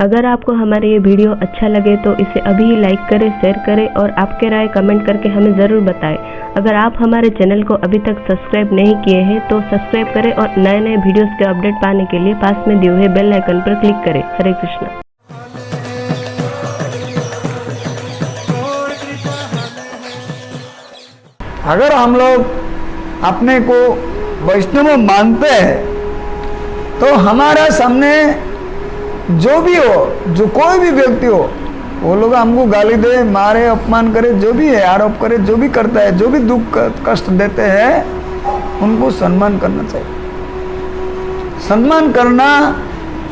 अगर आपको हमारा ये वीडियो अच्छा लगे तो इसे अभी ही लाइक करें, शेयर करें और आपके राय कमेंट करके हमें ज़रूर बताएं। अगर आप हमारे चैनल को अभी तक सब्सक्राइब नहीं किए हैं तो सब्सक्राइब करें और नए नए वीडियोस के अपडेट पाने के लिए पास में दिए हुए बेल आइकन पर क्लिक करें। हरे कृष्णा। अगर हम लोग अपने को वैष्णव मानते हैं तो हमारा सामने जो भी हो, जो कोई भी व्यक्ति हो, वो लोग हमको गाली दे, मारे, अपमान करे, जो भी है, आरोप करे, जो भी करता है, जो भी दुख कष्ट देते हैं, उनको सम्मान करना चाहिए। सम्मान करना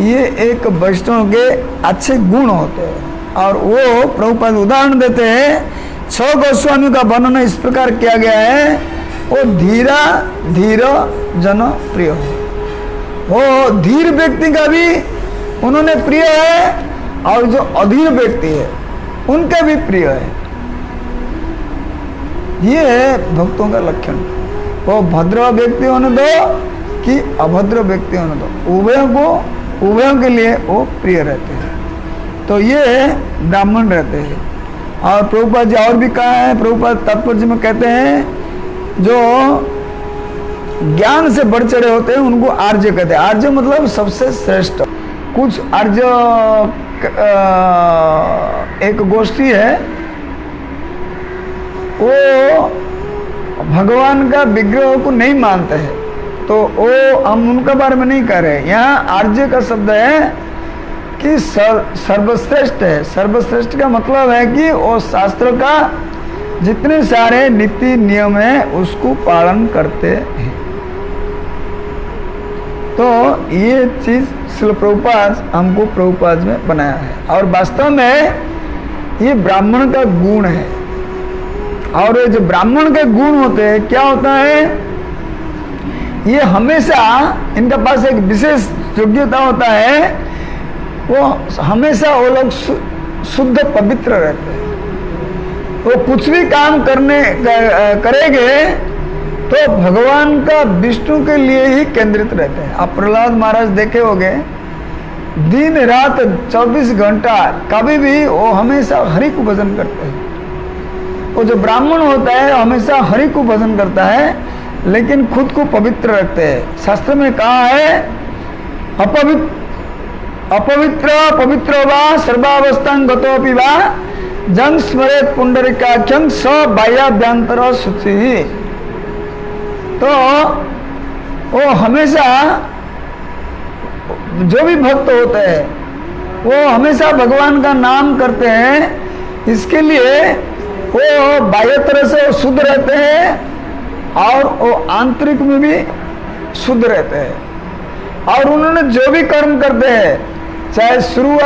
ये एक वैष्णव के अच्छे गुण होते हैं। और वो प्रभुपाद उदाहरण देते हैं, 6 गोस्वामी का वर्णन इस प्रकार किया गया है, वो धीरा धीर जन प्रिय हो। वो धीर व्यक्ति का भी उन्होंने प्रिय है और जो अधीर व्यक्ति है उनका भी प्रिय है। ये है भक्तों का लक्षण। वो भद्र व्यक्ति होने दो कि अभद्र व्यक्ति होने दो, उभयों के लिए वो प्रिय रहते हैं। तो ये ब्राह्मण रहते हैं। और प्रभुपाद जी और भी कहा है, प्रभुपाद तात्पर्य में कहते हैं जो ज्ञान से बढ़ चढ़े होते हैं उनको आर्य कहते हैं। आर्य मतलब सबसे श्रेष्ठ। कुछ आर्य एक गोष्ठी है, वो भगवान का विग्रह को नहीं मानते हैं, तो वो हम उनके बारे में नहीं कह रहे। यहाँ आर्य का शब्द है कि सर्वश्रेष्ठ है। सर्वश्रेष्ठ का मतलब है कि वो शास्त्र का जितने सारे नीति नियम है उसको पालन करते हैं। तो ये चीज श्रील प्रभुपाद हमको प्रभुपाद में बनाया है। और वास्तव में ये ब्राह्मण का गुण है। और ये जो ब्राह्मण के गुण होते हैं, क्या होता है, ये हमेशा इनके पास एक विशेष योग्यता होता है, वो हमेशा वो लोग शुद्ध पवित्र रहते हैं। वो कुछ भी काम करेंगे तो भगवान का विष्णु के लिए ही केंद्रित रहते हैं। आप प्रहलाद महाराज देखे होंगे, दिन रात 24 घंटा कभी भी वो हमेशा हरि को भजन करते हैं। वो जो ब्राह्मण होता है हमेशा हरि को भजन करता है, लेकिन खुद को पवित्र रखते हैं। शास्त्र में कहा है, अपवित्र पवित्र वा सर्वावस्थां गतोपि वा जं स्मरेत पुंडरीकाख्यं स बाह्याभ्यंतर शुचि। तो वो हमेशा जो भी भक्त होते हैं वो हमेशा भगवान का नाम करते हैं। इसके लिए वो बाह्य तरह से शुद्ध रहते हैं और वो आंतरिक में भी शुद्ध रहते हैं। और उन्होंने जो भी कर्म करते हैं, चाहे शुरू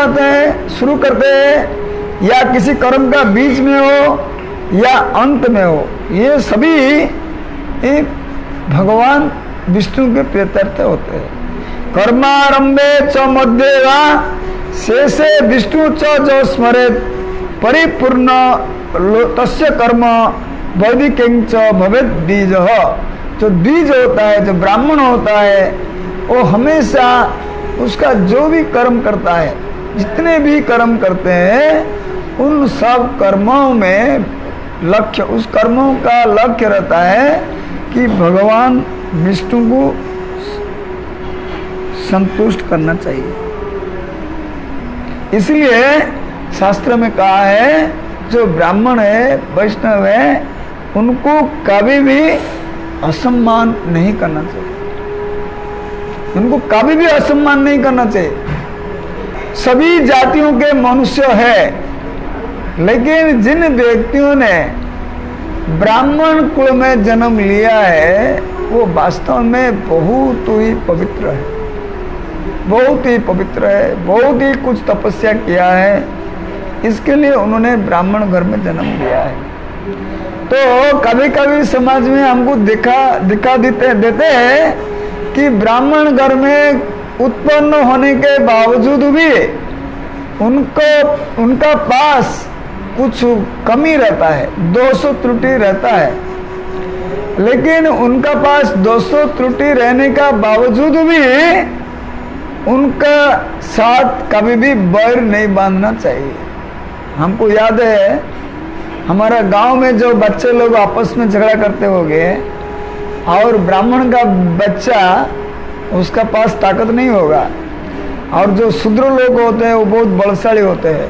करते हैं या किसी कर्म का बीच में हो या अंत में हो, ये सभी एक भगवान विष्णु के प्रीत्यर्थ होते हैं। कर्मारंभे च मध्ये वा शेषे विष्णु च जो स्मरेत परिपूर्ण तस्य कर्म वैदिकं च भवेत् द्विज। जो द्विज होता है, जो ब्राह्मण होता है, वो हमेशा उसका जो भी कर्म करता है, जितने भी कर्म करते हैं, उन सब कर्मों में लक्ष्य, उस कर्मों का लक्ष्य रहता है कि भगवान विष्णु को संतुष्ट करना चाहिए। इसलिए शास्त्र में कहा है, जो ब्राह्मण है, वैष्णव है, उनको कभी भी असम्मान नहीं करना चाहिए। उनको कभी भी असम्मान नहीं करना चाहिए। सभी जातियों के मनुष्य है, लेकिन जिन व्यक्तियों ने ब्राह्मण कुल में जन्म लिया है वो वास्तव में बहुत ही पवित्र है, बहुत ही पवित्र है, बहुत ही कुछ तपस्या किया है, इसके लिए उन्होंने ब्राह्मण घर में जन्म लिया है। तो कभी कभी समाज में हमको दिखा देते हैं कि ब्राह्मण घर में उत्पन्न होने के बावजूद भी उनका पास कुछ कमी रहता है, दोष त्रुटि रहता है। लेकिन उनका पास दोष त्रुटि रहने का बावजूद भी उनका साथ कभी भी बैर नहीं बांधना चाहिए। हमको याद है हमारा गांव में जो बच्चे लोग आपस में झगड़ा करते होंगे और ब्राह्मण का बच्चा उसका पास ताकत नहीं होगा, और जो शूद्र लोग होते हैं वो बहुत बलशाली होते हैं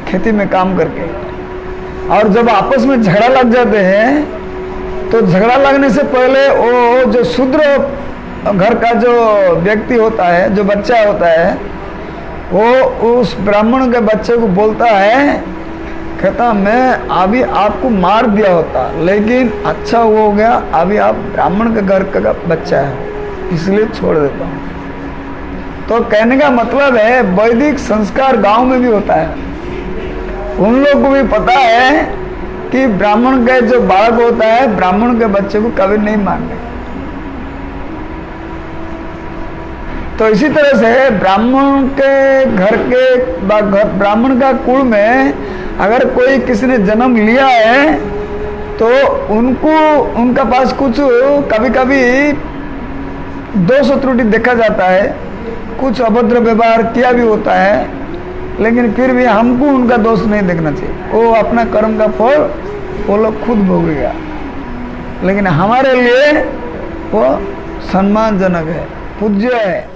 खेती में काम करके, और जब आपस में झगड़ा लग जाते हैं तो झगड़ा लगने से पहले वो जो शूद्र घर का जो व्यक्ति होता है, जो बच्चा होता है, वो उस ब्राह्मण के बच्चे को बोलता है, कहता मैं अभी आपको मार दिया होता लेकिन अच्छा हो गया, अभी आप ब्राह्मण के घर का बच्चा है इसलिए छोड़ देता हूँ। तो कहने का मतलब है वैदिक संस्कार गांव में भी होता है। उन लोग को भी पता है कि ब्राह्मण का जो बालक होता है ब्राह्मण के बच्चे को कभी नहीं मारने। तो इसी तरह से ब्राह्मण के घर के ब्राह्मण का कुल में अगर कोई किसी ने जन्म लिया है तो उनको उनका पास कुछ कभी कभी दोष त्रुटि देखा जाता है, कुछ अभद्र व्यवहार किया भी होता है, लेकिन फिर भी हमको उनका दोष नहीं देखना चाहिए। वो अपना कर्म का फल वो लोग खुद भोगेगा, लेकिन हमारे लिए वो सम्मानजनक है, पूज्य है।